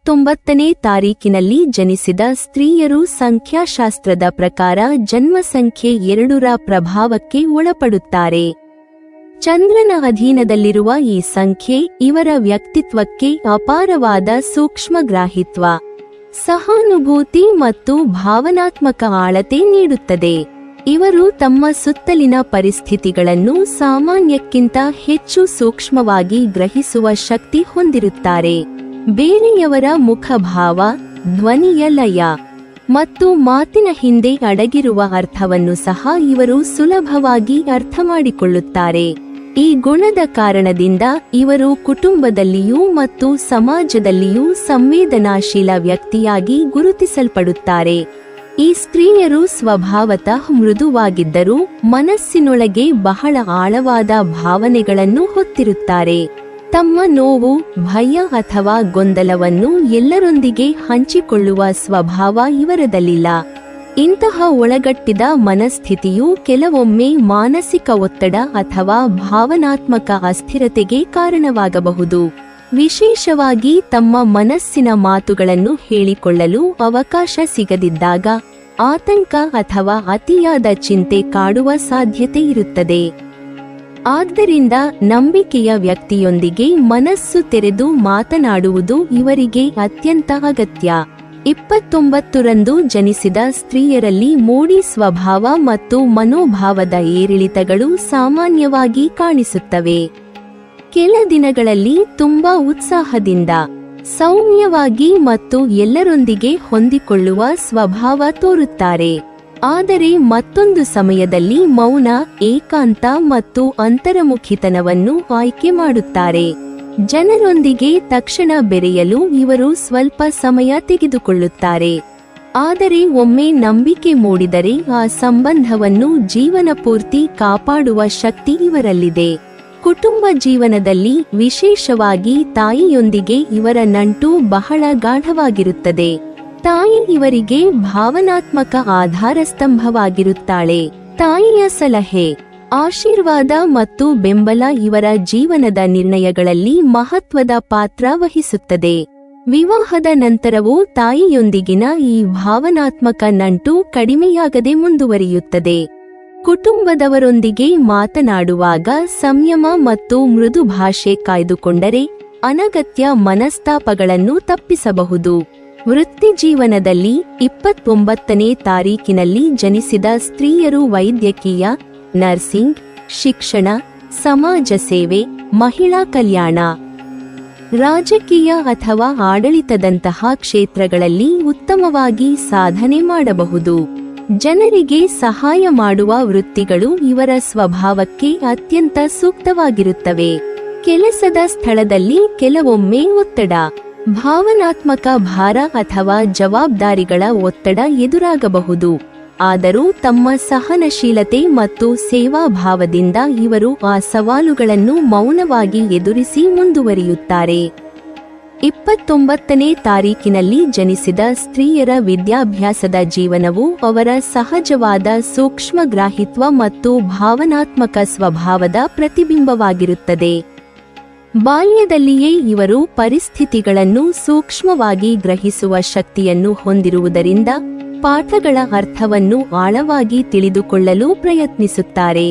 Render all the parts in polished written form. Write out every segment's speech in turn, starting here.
29ನೇ ತಾರೀಕಿನಲ್ಲಿ ಜನಿಸಿದ ಸ್ತ್ರೀಯರು ಸಂಖ್ಯಾಶಾಸ್ತ್ರದ ಪ್ರಕಾರ ಜನ್ಮಸಂಖ್ಯೆ 2ರ ಪ್ರಭಾವಕ್ಕೆ ಒಳಪಡುತ್ತಾರೆ. ಚಂದ್ರನ ಅಧೀನದಲ್ಲಿರುವ ಈ ಸಂಖ್ಯೆ ಇವರ ವ್ಯಕ್ತಿತ್ವಕ್ಕೆ ಅಪಾರವಾದ ಸೂಕ್ಷ್ಮಗ್ರಾಹಿತ್ವ, ಸಹಾನುಭೂತಿ ಮತ್ತು ಭಾವನಾತ್ಮಕ ಆಳತೆ ನೀಡುತ್ತದೆ. ಇವರು ತಮ್ಮ ಸುತ್ತಲಿನ ಪರಿಸ್ಥಿತಿಗಳನ್ನು ಸಾಮಾನ್ಯಕ್ಕಿಂತ ಹೆಚ್ಚು ಸೂಕ್ಷ್ಮವಾಗಿ ಗ್ರಹಿಸುವ ಶಕ್ತಿ ಹೊಂದಿರುತ್ತಾರೆ. ಬೇರೆಯವರ ಮುಖಭಾವ, ಧ್ವನಿಯ ಲಯ ಮತ್ತು ಮಾತಿನ ಹಿಂದೆ ಅಡಗಿರುವ ಅರ್ಥವನ್ನು ಸಹ ಇವರು ಸುಲಭವಾಗಿ ಅರ್ಥಮಾಡಿಕೊಳ್ಳುತ್ತಾರೆ. ಈ ಗುಣದ ಕಾರಣದಿಂದ ಇವರು ಕುಟುಂಬದಲ್ಲಿಯೂ ಮತ್ತು ಸಮಾಜದಲ್ಲಿಯೂ ಸಂವೇದನಾಶೀಲ ವ್ಯಕ್ತಿಯಾಗಿ ಗುರುತಿಸಲ್ಪಡುತ್ತಾರೆ. ಈ ಸ್ತ್ರೀಯರು ಸ್ವಭಾವತಃ ಮೃದುವಾಗಿದ್ದರೂ ಮನಸ್ಸಿನೊಳಗೆ ಬಹಳ ಆಳವಾದ ಭಾವನೆಗಳನ್ನು ಹೊತ್ತಿರುತ್ತಾರೆ. ತಮ್ಮ ನೋವು, ಭಯ ಅಥವಾ ಗೊಂದಲವನ್ನು ಎಲ್ಲರೊಂದಿಗೆ ಹಂಚಿಕೊಳ್ಳುವ ಸ್ವಭಾವ ಇವರದಲ್ಲಿಲ್ಲ. ಇಂತಹ ಒಳಗಟ್ಟಿದ ಮನಸ್ಥಿತಿಯು ಕೆಲವೊಮ್ಮೆ ಮಾನಸಿಕ ಒತ್ತಡ ಅಥವಾ ಭಾವನಾತ್ಮಕ ಅಸ್ಥಿರತೆಗೆ ಕಾರಣವಾಗಬಹುದು. ವಿಶೇಷವಾಗಿ ತಮ್ಮ ಮನಸ್ಸಿನ ಮಾತುಗಳನ್ನು ಹೇಳಿಕೊಳ್ಳಲು ಅವಕಾಶ ಸಿಗದಿದ್ದಾಗ ಆತಂಕ ಅಥವಾ ಅತಿಯಾದ ಚಿಂತೆ ಕಾಡುವ ಸಾಧ್ಯತೆ ಇರುತ್ತದೆ. ಆದ್ದರಿಂದ ನಂಬಿಕೆಯ ವ್ಯಕ್ತಿಯೊಂದಿಗೆ ಮನಸ್ಸು ತೆರೆದು ಮಾತನಾಡುವುದು ಇವರಿಗೆ ಅತ್ಯಂತ ಅಗತ್ಯ. 29ರಂದು ಜನಿಸಿದ ಸ್ತ್ರೀಯರಲ್ಲಿ ಮೂಡಿ ಸ್ವಭಾವ ಮತ್ತು ಮನೋಭಾವದ ಏರಿಳಿತಗಳು ಸಾಮಾನ್ಯವಾಗಿ ಕಾಣಿಸುತ್ತವೆ. ಕೆಲ ದಿನಗಳಲ್ಲಿ ತುಂಬಾ ಉತ್ಸಾಹದಿಂದ, ಸೌಮ್ಯವಾಗಿ ಮತ್ತು ಎಲ್ಲರೊಂದಿಗೆ ಹೊಂದಿಕೊಳ್ಳುವ ಸ್ವಭಾವ ತೋರುತ್ತಾರೆ. ಆದರೆ ಮತ್ತೊಂದು ಸಮಯದಲ್ಲಿ ಮೌನ, ಏಕಾಂತ ಮತ್ತು ಅಂತರ್ಮುಖಿತನವನ್ನು ಆಯ್ಕೆ ಮಾಡುತ್ತಾರೆ. ಜನರೊಂದಿಗೆ ತಕ್ಷಣ ಬೆರೆಯಲು ಇವರು ಸ್ವಲ್ಪ ಸಮಯ ತೆಗೆದುಕೊಳ್ಳುತ್ತಾರೆ. ಆದರೆ ಒಮ್ಮೆ ನಂಬಿಕೆ ಮೂಡಿದರೆ ಆ ಸಂಬಂಧವನ್ನು ಜೀವನ ಪೂರ್ತಿ ಕಾಪಾಡುವ ಶಕ್ತಿ ಇವರಲ್ಲಿದೆ. ಕುಟುಂಬ ಜೀವನದಲ್ಲಿ, ವಿಶೇಷವಾಗಿ ತಾಯಿಯೊಂದಿಗೆ ಇವರ ನಂಟು ಬಹಳ ಗಾಢವಾಗಿರುತ್ತದೆ. ತಾಯಿ ಇವರಿಗೆ ಭಾವನಾತ್ಮಕ ಆಧಾರಸ್ತಂಭವಾಗಿರುತ್ತಾಳೆ. ತಾಯಿಯ ಸಲಹೆ, ಆಶೀರ್ವಾದ ಮತ್ತು ಬೆಂಬಲ ಇವರ ಜೀವನದ ನಿರ್ಣಯಗಳಲ್ಲಿ ಮಹತ್ವದ ಪಾತ್ರ ವಹಿಸುತ್ತದೆ. ವಿವಾಹದ ನಂತರವೂ ತಾಯಿಯೊಂದಿಗಿನ ಈ ಭಾವನಾತ್ಮಕ ನಂಟು ಕಡಿಮೆಯಾಗದೆ ಮುಂದುವರಿಯುತ್ತದೆ. ಕುಟುಂಬದವರೊಂದಿಗೆ ಮಾತನಾಡುವಾಗ ಸಂಯಮ ಮತ್ತು ಮೃದು ಭಾಷೆ ಕಾಯ್ದುಕೊಂಡರೆ ಅನಗತ್ಯ ಮನಸ್ತಾಪಗಳನ್ನು ತಪ್ಪಿಸಬಹುದು. ವೃತ್ತಿಜೀವನದಲ್ಲಿ 29ನೇ ತಾರೀಕಿನಲ್ಲಿ ಜನಿಸಿದ ಸ್ತ್ರೀಯರು ವೈದ್ಯಕೀಯ, ನರ್ಸಿಂಗ್, ಶಿಕ್ಷಣ, ಸಮಾಜ ಸೇವೆ, ಮಹಿಳಾ ಕಲ್ಯಾಣ, ರಾಜಕೀಯ ಅಥವಾ ಆಡಳಿತದಂತಹ ಕ್ಷೇತ್ರಗಳಲ್ಲಿ ಉತ್ತಮವಾಗಿ ಸಾಧನೆ ಮಾಡಬಹುದು. ಜನರಿಗೆ ಸಹಾಯ ಮಾಡುವ ವೃತ್ತಿಗಳು ಇವರ ಸ್ವಭಾವಕ್ಕೆ ಅತ್ಯಂತ ಸೂಕ್ತವಾಗಿರುತ್ತವೆ. ಕೆಲಸದ ಸ್ಥಳದಲ್ಲಿ ಕೆಲವೊಮ್ಮೆ ಒತ್ತಡ, ಭಾವನಾತ್ಮಕ ಭಾರ ಅಥವಾ ಜವಾಬ್ದಾರಿಗಳ ಒತ್ತಡ ಎದುರಾಗಬಹುದು. ಆದರೂ ತಮ್ಮ ಸಹನಶೀಲತೆ ಮತ್ತು ಸೇವಾಭಾವದಿಂದ ಇವರು ಆ ಸವಾಲುಗಳನ್ನು ಮೌನವಾಗಿ ಎದುರಿಸಿ ಮುಂದುವರಿಯುತ್ತಾರೆ. 29ನೇ ತಾರೀಕಿನಲ್ಲಿ ಜನಿಸಿದ ಸ್ತ್ರೀಯರ ವಿದ್ಯಾಭ್ಯಾಸದ ಜೀವನವು ಅವರ ಸಹಜವಾದ ಸೂಕ್ಷ್ಮಗ್ರಾಹಿತ್ವ ಮತ್ತು ಭಾವನಾತ್ಮಕ ಸ್ವಭಾವದ ಪ್ರತಿಬಿಂಬವಾಗಿರುತ್ತದೆ. ಬಾಲ್ಯದಲ್ಲಿಯೇ ಇವರು ಪರಿಸ್ಥಿತಿಗಳನ್ನು ಸೂಕ್ಷ್ಮವಾಗಿ ಗ್ರಹಿಸುವ ಶಕ್ತಿಯನ್ನು ಹೊಂದಿರುವುದರಿಂದ ಪಾಠಗಳ ಅರ್ಥವನ್ನು ಆಳವಾಗಿ ತಿಳಿದುಕೊಳ್ಳಲು ಪ್ರಯತ್ನಿಸುತ್ತಾರೆ.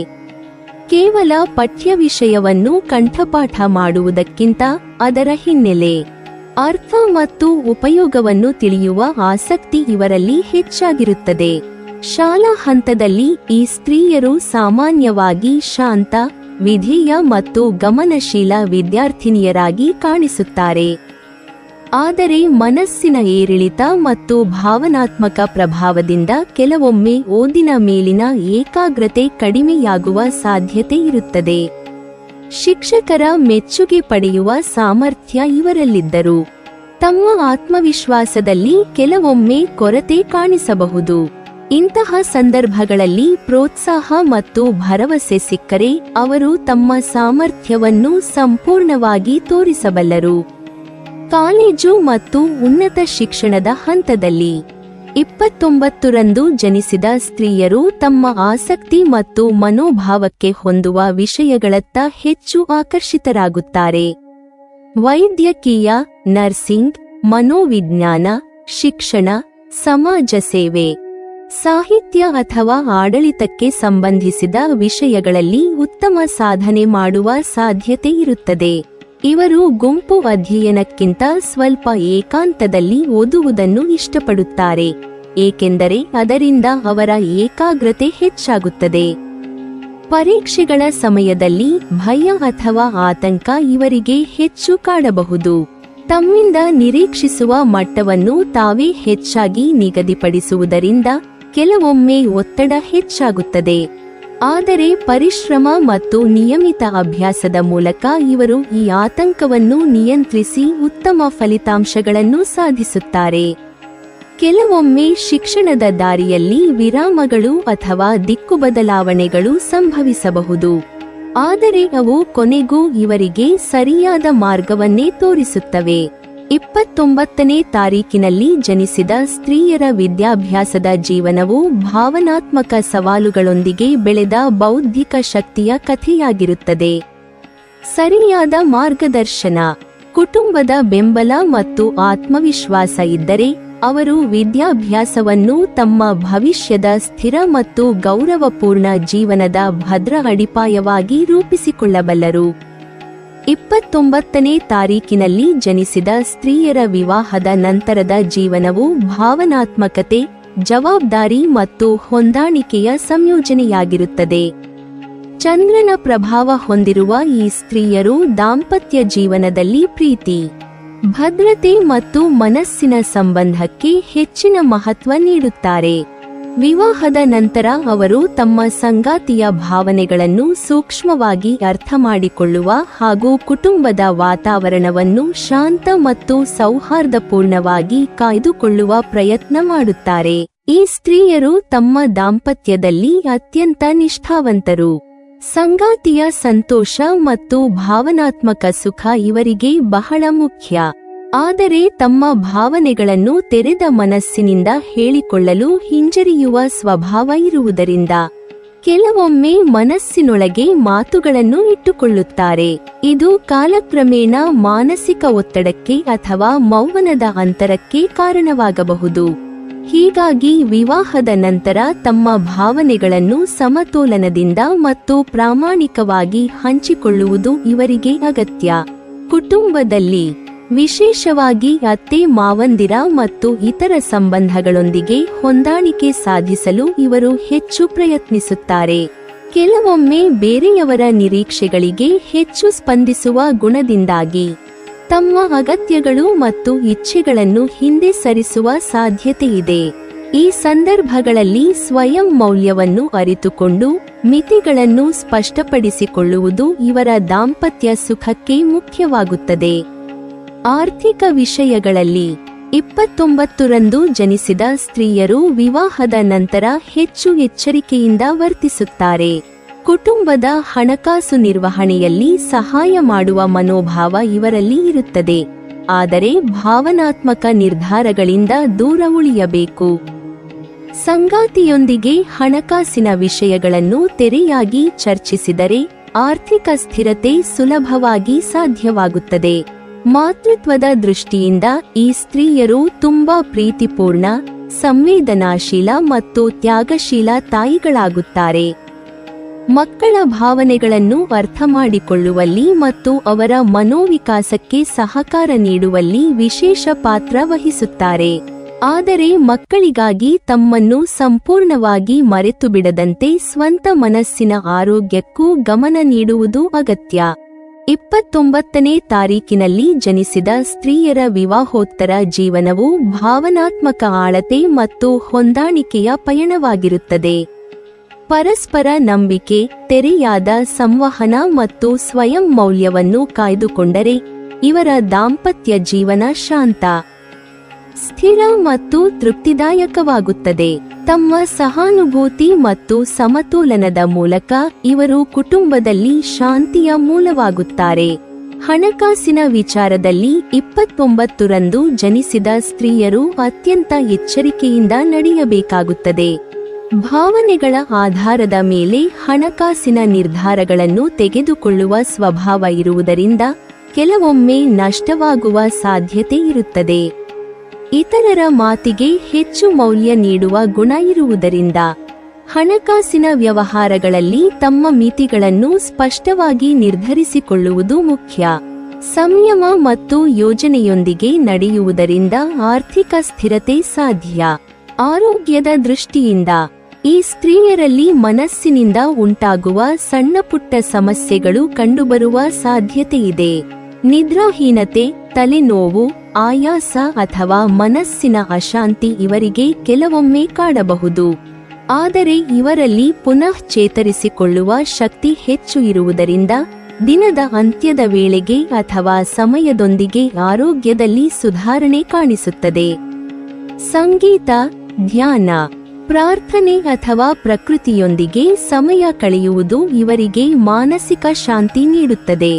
ಕೇವಲ ಪಠ್ಯ ವಿಷಯವನ್ನು ಕಂಠಪಾಠ ಮಾಡುವುದಕ್ಕಿಂತ ಅದರ ಹಿನ್ನೆಲೆ, ಅರ್ಥ ಮತ್ತು ಉಪಯೋಗವನ್ನು ತಿಳಿಯುವ ಆಸಕ್ತಿ ಇವರಲ್ಲಿ ಹೆಚ್ಚಾಗಿರುತ್ತದೆ. ಶಾಲಾ ಹಂತದಲ್ಲಿ ಈ ಸ್ತ್ರೀಯರು ಸಾಮಾನ್ಯವಾಗಿ ಶಾಂತ, ವಿಧೇಯ ಮತ್ತು ಗಮನಶೀಲ ವಿದ್ಯಾರ್ಥಿನಿಯರಾಗಿ ಕಾಣಿಸುತ್ತಾರೆ. ಆದರೆ ಮನಸ್ಸಿನ ಏರಿಳಿತ ಮತ್ತು ಭಾವನಾತ್ಮಕ ಪ್ರಭಾವದಿಂದ ಕೆಲವೊಮ್ಮೆ ಓದಿನ ಮೇಲಿನ ಏಕಾಗ್ರತೆ ಕಡಿಮೆಯಾಗುವ ಸಾಧ್ಯತೆ ಇರುತ್ತದೆ. ಶಿಕ್ಷಕರ ಮೆಚ್ಚುಗೆ ಪಡೆಯುವ ಸಾಮರ್ಥ್ಯ ಇವರಲ್ಲಿದ್ದರೂ ತಮ್ಮ ಆತ್ಮವಿಶ್ವಾಸದಲ್ಲಿ ಕೆಲವೊಮ್ಮೆ ಕೊರತೆ ಕಾಣಿಸಬಹುದು. ಇಂತಹ ಸಂದರ್ಭಗಳಲ್ಲಿ ಪ್ರೋತ್ಸಾಹ ಮತ್ತು ಭರವಸೆ ಸಿಕ್ಕರೆ ಅವರು ತಮ್ಮ ಸಾಮರ್ಥ್ಯವನ್ನು ಸಂಪೂರ್ಣವಾಗಿ ತೋರಿಸಬಲ್ಲರು. ಕಾಲೇಜು ಮತ್ತು ಉನ್ನತ ಶಿಕ್ಷಣದ ಹಂತದಲ್ಲಿ 29ರಂದು ಜನಿಸಿದ ಸ್ತ್ರೀಯರು ತಮ್ಮ ಆಸಕ್ತಿ ಮತ್ತು ಮನೋಭಾವಕ್ಕೆ ಹೊಂದುವ ವಿಷಯಗಳತ್ತ ಹೆಚ್ಚು ಆಕರ್ಷಿತರಾಗುತ್ತಾರೆ. ವೈದ್ಯಕೀಯ, ನರ್ಸಿಂಗ್, ಮನೋವಿಜ್ಞಾನ, ಶಿಕ್ಷಣ, ಸಮಾಜ ಸೇವೆ, ಸಾಹಿತ್ಯ ಅಥವಾ ಆಡಳಿತಕ್ಕೆ ಸಂಬಂಧಿಸಿದ ವಿಷಯಗಳಲ್ಲಿ ಉತ್ತಮ ಸಾಧನೆ ಮಾಡುವ ಸಾಧ್ಯತೆ ಇರುತ್ತದೆ. ಇವರು ಗುಂಪು ಅಧ್ಯಯನಕ್ಕಿಂತ ಸ್ವಲ್ಪ ಏಕಾಂತದಲ್ಲಿ ಓದುವುದನ್ನು ಇಷ್ಟಪಡುತ್ತಾರೆ, ಏಕೆಂದರೆ ಅದರಿಂದ ಅವರ ಏಕಾಗ್ರತೆ ಹೆಚ್ಚಾಗುತ್ತದೆ. ಪರೀಕ್ಷೆಗಳ ಸಮಯದಲ್ಲಿ ಭಯ ಅಥವಾ ಆತಂಕ ಇವರಿಗೆ ಹೆಚ್ಚು ಕಾಡಬಹುದು. ತಮ್ಮಿಂದ ನಿರೀಕ್ಷಿಸುವ ಮಟ್ಟವನ್ನು ತಾವೇ ಹೆಚ್ಚಾಗಿ ನಿಗದಿಪಡಿಸುವುದರಿಂದ ಕೆಲವೊಮ್ಮೆ ಒತ್ತಡ ಹೆಚ್ಚಾಗುತ್ತದೆ. ಆದರೆ ಪರಿಶ್ರಮ ಮತ್ತು ನಿಯಮಿತ ಅಭ್ಯಾಸದ ಮೂಲಕ ಇವರು ಈ ಆತಂಕವನ್ನು ನಿಯಂತ್ರಿಸಿ ಉತ್ತಮ ಫಲಿತಾಂಶಗಳನ್ನು ಸಾಧಿಸುತ್ತಾರೆ. ಕೆಲವೊಮ್ಮೆ ಶಿಕ್ಷಣದ ದಾರಿಯಲ್ಲಿ ವಿರಾಮಗಳು ಅಥವಾ ದಿಕ್ಕು ಬದಲಾವಣೆಗಳು ಸಂಭವಿಸಬಹುದು, ಆದರೆ ಅವು ಕೊನೆಗೂ ಇವರಿಗೆ ಸರಿಯಾದ ಮಾರ್ಗವನ್ನೇ ತೋರಿಸುತ್ತವೆ. 29ನೇ ತಾರೀಕಿನಲ್ಲಿ ಜನಿಸಿದ ಸ್ತ್ರೀಯರ ವಿದ್ಯಾಭ್ಯಾಸದ ಜೀವನವು ಭಾವನಾತ್ಮಕ ಸವಾಲುಗಳೊಂದಿಗೆ ಬೆಳೆದ ಬೌದ್ಧಿಕ ಶಕ್ತಿಯ ಕಥೆಯಾಗಿರುತ್ತದೆ. ಸರಿಯಾದ ಮಾರ್ಗದರ್ಶನ, ಕುಟುಂಬದ ಬೆಂಬಲ ಮತ್ತು ಆತ್ಮವಿಶ್ವಾಸ ಇದ್ದರೆ ಅವರು ವಿದ್ಯಾಭ್ಯಾಸವನ್ನು ತಮ್ಮ ಭವಿಷ್ಯದ ಸ್ಥಿರ ಮತ್ತು ಗೌರವಪೂರ್ಣ ಜೀವನದ ಭದ್ರ ಅಡಿಪಾಯವಾಗಿ ರೂಪಿಸಿಕೊಳ್ಳಬಲ್ಲರು. 29ನೇ ತಾರೀಕಿನಲ್ಲಿ ಜನಿಸಿದ ಸ್ತ್ರೀಯರ ವಿವಾಹದ ನಂತರದ ಜೀವನವು ಭಾವನಾತ್ಮಕತೆ, ಜವಾಬ್ದಾರಿ ಮತ್ತು ಹೊಂದಾಣಿಕೆಯ ಸಂಯೋಜನೆಯಾಗಿರುತ್ತದೆ. ಚಂದ್ರನ ಪ್ರಭಾವ ಹೊಂದಿರುವ ಈ ಸ್ತ್ರೀಯರು ದಾಂಪತ್ಯ ಜೀವನದಲ್ಲಿ ಪ್ರೀತಿ, ಭದ್ರತೆ ಮತ್ತು ಮನಸ್ಸಿನ ಸಂಬಂಧಕ್ಕೆ ಹೆಚ್ಚಿನ ಮಹತ್ವ ನೀಡುತ್ತಾರೆ. ವಿವಾಹದ ನಂತರ ಅವರು ತಮ್ಮ ಸಂಗಾತಿಯ ಭಾವನೆಗಳನ್ನು ಸೂಕ್ಷ್ಮವಾಗಿ ಅರ್ಥಮಾಡಿಕೊಳ್ಳುವ ಹಾಗೂ ಕುಟುಂಬದ ವಾತಾವರಣವನ್ನು ಶಾಂತ ಮತ್ತು ಸೌಹಾರ್ದಪೂರ್ಣವಾಗಿ ಕಾಯ್ದುಕೊಳ್ಳುವ ಪ್ರಯತ್ನ ಮಾಡುತ್ತಾರೆ. ಈ ಸ್ತ್ರೀಯರು ತಮ್ಮ ದಾಂಪತ್ಯದಲ್ಲಿ ಅತ್ಯಂತ ನಿಷ್ಠಾವಂತರು. ಸಂಗಾತಿಯ ಸಂತೋಷ ಮತ್ತು ಭಾವನಾತ್ಮಕ ಸುಖ ಇವರಿಗೆ ಬಹಳ ಮುಖ್ಯ. ಆದರೆ ತಮ್ಮ ಭಾವನೆಗಳನ್ನು ತೆರೆದ ಮನಸ್ಸಿನಿಂದ ಹೇಳಿಕೊಳ್ಳಲು ಹಿಂಜರಿಯುವ ಸ್ವಭಾವ ಇರುವುದರಿಂದ ಕೆಲವೊಮ್ಮೆ ಮನಸ್ಸಿನೊಳಗೆ ಮಾತುಗಳನ್ನು ಇಟ್ಟುಕೊಳ್ಳುತ್ತಾರೆ. ಇದು ಕಾಲಕ್ರಮೇಣ ಮಾನಸಿಕ ಒತ್ತಡಕ್ಕೆ ಅಥವಾ ಮೌನದ ಅಂತರಕ್ಕೆ ಕಾರಣವಾಗಬಹುದು. ಹೀಗಾಗಿ ವಿವಾಹದ ನಂತರ ತಮ್ಮ ಭಾವನೆಗಳನ್ನು ಸಮತೋಲನದಿಂದ ಮತ್ತು ಪ್ರಾಮಾಣಿಕವಾಗಿ ಹಂಚಿಕೊಳ್ಳುವುದು ಇವರಿಗೆ ಅಗತ್ಯ. ಕುಟುಂಬದಲ್ಲಿ, ವಿಶೇಷವಾಗಿ ಅತ್ತೆ ಮಾವಂದಿರ ಮತ್ತು ಇತರ ಸಂಬಂಧಗಳೊಂದಿಗೆ ಹೊಂದಾಣಿಕೆ ಸಾಧಿಸಲು ಇವರು ಹೆಚ್ಚು ಪ್ರಯತ್ನಿಸುತ್ತಾರೆ. ಕೆಲವೊಮ್ಮೆ ಬೇರೆಯವರ ನಿರೀಕ್ಷೆಗಳಿಗೆ ಹೆಚ್ಚು ಸ್ಪಂದಿಸುವ ಗುಣದಿಂದಾಗಿ ತಮ್ಮ ಅಗತ್ಯಗಳು ಮತ್ತು ಇಚ್ಛೆಗಳನ್ನು ಹಿಂದೆ ಸರಿಸುವ ಸಾಧ್ಯತೆಯಿದೆ. ಈ ಸಂದರ್ಭಗಳಲ್ಲಿ ಸ್ವಯಂ ಮೌಲ್ಯವನ್ನು ಅರಿತುಕೊಂಡು ಮಿತಿಗಳನ್ನು ಸ್ಪಷ್ಟಪಡಿಸಿಕೊಳ್ಳುವುದು ಇವರ ದಾಂಪತ್ಯ ಸುಖಕ್ಕೆ ಮುಖ್ಯವಾಗುತ್ತದೆ. ಆರ್ಥಿಕ ವಿಷಯಗಳಲ್ಲಿ 29ರಂದು ಜನಿಸಿದ ಸ್ತ್ರೀಯರು ವಿವಾಹದ ನಂತರ ಹೆಚ್ಚು ಎಚ್ಚರಿಕೆಯಿಂದ ವರ್ತಿಸುತ್ತಾರೆ. ಕುಟುಂಬದ ಹಣಕಾಸು ನಿರ್ವಹಣೆಯಲ್ಲಿ ಸಹಾಯ ಮಾಡುವ ಮನೋಭಾವ ಇವರಲ್ಲಿ ಇರುತ್ತದೆ, ಆದರೆ ಭಾವನಾತ್ಮಕ ನಿರ್ಧಾರಗಳಿಂದ ದೂರ ಉಳಿಯಬೇಕು. ಸಂಗಾತಿಯೊಂದಿಗೆ ಹಣಕಾಸಿನ ವಿಷಯಗಳನ್ನು ತೆರೆಯಾಗಿ ಚರ್ಚಿಸಿದರೆ ಆರ್ಥಿಕ ಸ್ಥಿರತೆ ಸುಲಭವಾಗಿ ಸಾಧ್ಯವಾಗುತ್ತದೆ. ಮಾತೃತ್ವದ ದೃಷ್ಟಿಯಿಂದ ಈ ಸ್ತ್ರೀಯರು ತುಂಬಾ ಪ್ರೀತಿಪೂರ್ಣ, ಸಂವೇದನಾಶೀಲ ಮತ್ತು ತ್ಯಾಗಶೀಲ ತಾಯಿಗಳಾಗುತ್ತಾರೆ. ಮಕ್ಕಳ ಭಾವನೆಗಳನ್ನು ಅರ್ಥಮಾಡಿಕೊಳ್ಳುವಲ್ಲಿ ಮತ್ತು ಅವರ ಮನೋವಿಕಾಸಕ್ಕೆ ಸಹಕಾರ ನೀಡುವಲ್ಲಿ ವಿಶೇಷ ಪಾತ್ರ ವಹಿಸುತ್ತಾರೆ. ಆದರೆ ಮಕ್ಕಳಿಗಾಗಿ ತಮ್ಮನ್ನು ಸಂಪೂರ್ಣವಾಗಿ ಮರೆತುಬಿಡದಂತೆ ಸ್ವಂತ ಮನಸ್ಸಿನ ಆರೋಗ್ಯಕ್ಕೂ ಗಮನ ನೀಡುವುದು ಅಗತ್ಯ. 29ನೇ ತಾರೀಕಿನಲ್ಲಿ ಜನಿಸಿದ ಸ್ತ್ರೀಯರ ವಿವಾಹೋತ್ತರ ಜೀವನವು ಭಾವನಾತ್ಮಕ ಆಳತೆ ಮತ್ತು ಹೊಂದಾಣಿಕೆಯ ಪಯಣವಾಗಿರುತ್ತದೆ. ಪರಸ್ಪರ ನಂಬಿಕೆ, ತೆರೆಯಾದ ಸಂವಹನ ಮತ್ತು ಸ್ವಯಂ ಮೌಲ್ಯವನ್ನು ಕಾಯ್ದುಕೊಂಡರೆ ಇವರ ದಾಂಪತ್ಯ ಜೀವನ ಶಾಂತ, ಸ್ಥಿರ ಮತ್ತು ತೃಪ್ತಿದಾಯಕವಾಗುತ್ತದೆ. ತಮ್ಮ ಸಹಾನುಭೂತಿ ಮತ್ತು ಸಮತೋಲನದ ಮೂಲಕ ಇವರು ಕುಟುಂಬದಲ್ಲಿ ಶಾಂತಿಯ ಮೂಲವಾಗುತ್ತಾರೆ. ಹಣಕಾಸಿನ ವಿಚಾರದಲ್ಲಿ 29ರಂದು ಜನಿಸಿದ ಸ್ತ್ರೀಯರು ಅತ್ಯಂತ ಎಚ್ಚರಿಕೆಯಿಂದ ನಡೆಯಬೇಕಾಗುತ್ತದೆ. ಭಾವನೆಗಳ ಆಧಾರದ ಮೇಲೆ ಹಣಕಾಸಿನ ನಿರ್ಧಾರಗಳನ್ನು ತೆಗೆದುಕೊಳ್ಳುವ ಸ್ವಭಾವ ಇರುವುದರಿಂದ ಕೆಲವೊಮ್ಮೆ ನಷ್ಟವಾಗುವ ಸಾಧ್ಯತೆ ಇರುತ್ತದೆ. ಇತರರ ಮಾತಿಗೆ ಹೆಚ್ಚು ಮೌಲ್ಯ ನೀಡುವ ಗುಣ ಇರುವುದರಿಂದ ಹಣಕಾಸಿನ ವ್ಯವಹಾರಗಳಲ್ಲಿ ತಮ್ಮ ಮಿತಿಗಳನ್ನು ಸ್ಪಷ್ಟವಾಗಿ ನಿರ್ಧರಿಸಿಕೊಳ್ಳುವುದು ಮುಖ್ಯ. ಸಂಯಮ ಮತ್ತು ಯೋಜನೆಯೊಂದಿಗೆ ನಡೆಯುವುದರಿಂದ ಆರ್ಥಿಕ ಸ್ಥಿರತೆ ಸಾಧ್ಯ. ಆರೋಗ್ಯದ ದೃಷ್ಟಿಯಿಂದ ಈ ಸ್ತ್ರೀಯರಲ್ಲಿ ಮನಸ್ಸಿನಿಂದ ಉಂಟಾಗುವ ಸಣ್ಣಪುಟ್ಟ ಸಮಸ್ಯೆಗಳು ಕಂಡುಬರುವ ಸಾಧ್ಯತೆಯಿದೆ. ನಿದ್ರಾಹೀನತೆ, ತಲೆನೋವು, ಆಯಾಸ ಅಥವಾ ಮನಸ್ಸಿನ ಅಶಾಂತಿ ಇವರಿಗೆ ಕೆಲವೊಮ್ಮೆ ಕಾಡಬಹುದು. ಆದರೆ ಇವರಲ್ಲಿ ಪುನಃ ಚೇತರಿಸಿಕೊಳ್ಳುವ ಶಕ್ತಿ ಹೆಚ್ಚು ಇರುವುದರಿಂದ ದಿನದ ಅಂತ್ಯದ ವೇಳೆಗೆ ಅಥವಾ ಸಮಯದೊಂದಿಗೆ ಆರೋಗ್ಯದಲ್ಲಿ ಸುಧಾರಣೆ ಕಾಣಿಸುತ್ತದೆ. ಸಂಗೀತ, ಧ್ಯಾನ, ಪ್ರಾರ್ಥನೆ ಅಥವಾ ಪ್ರಕೃತಿಯೊಂದಿಗೆ ಸಮಯ ಕಳೆಯುವುದು ಇವರಿಗೆ ಮಾನಸಿಕ ಶಾಂತಿ ನೀಡುತ್ತದೆ.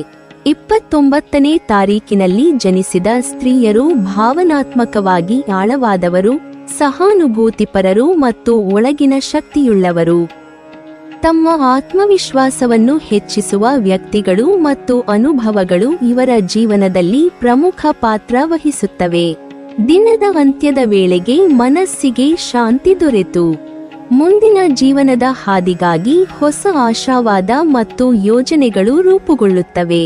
29ನೇ ತಾರೀಕಿನಲ್ಲಿ ಜನಿಸಿದ ಸ್ತ್ರೀಯರು ಭಾವನಾತ್ಮಕವಾಗಿ ಆಳವಾದವರು, ಸಹಾನುಭೂತಿಪರರು ಮತ್ತು ಒಳಗಿನ ಶಕ್ತಿಯುಳ್ಳವರು. ತಮ್ಮ ಆತ್ಮವಿಶ್ವಾಸವನ್ನು ಹೆಚ್ಚಿಸುವ ವ್ಯಕ್ತಿಗಳು ಮತ್ತು ಅನುಭವಗಳು ಇವರ ಜೀವನದಲ್ಲಿ ಪ್ರಮುಖ ಪಾತ್ರ ವಹಿಸುತ್ತವೆ. ದಿನದ ಅಂತ್ಯದ ವೇಳೆಗೆ ಮನಸ್ಸಿಗೆ ಶಾಂತಿ ದೊರೆತು ಮುಂದಿನ ಜೀವನದ ಹಾದಿಗಾಗಿ ಹೊಸ ಆಶಾವಾದ ಮತ್ತು ಯೋಜನೆಗಳು ರೂಪುಗೊಳ್ಳುತ್ತವೆ.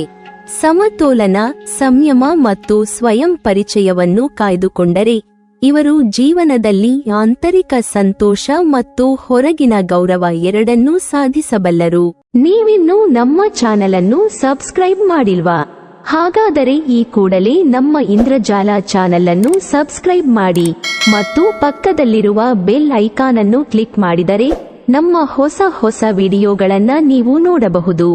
ಸಮತೋಲನ, ಸಂಯಮ ಮತ್ತು ಸ್ವಯಂ ಪರಿಚಯವನ್ನು ಕಾಯ್ದುಕೊಂಡರೆ ಇವರು ಜೀವನದಲ್ಲಿ ಆಂತರಿಕ ಸಂತೋಷ ಮತ್ತು ಹೊರಗಿನ ಗೌರವ ಎರಡನ್ನೂ ಸಾಧಿಸಬಲ್ಲರು. ನೀವಿನ್ನೂ ನಮ್ಮ ಚಾನೆಲ್ ಅನ್ನು ಸಬ್ಸ್ಕ್ರೈಬ್ ಮಾಡಿಲ್ವಾ? ಹಾಗಾದರೆ ಈ ಕೂಡಲೇ ನಮ್ಮ ಇಂದ್ರಜಾಲ ಚಾನೆಲ್ ಅನ್ನು ಸಬ್ಸ್ಕ್ರೈಬ್ ಮಾಡಿ ಮತ್ತು ಪಕ್ಕದಲ್ಲಿರುವ ಬೆಲ್ ಐಕಾನ್ ಅನ್ನು ಕ್ಲಿಕ್ ಮಾಡಿದರೆ ನಮ್ಮ ಹೊಸ ವಿಡಿಯೋಗಳನ್ನು ನೀವು ನೋಡಬಹುದು.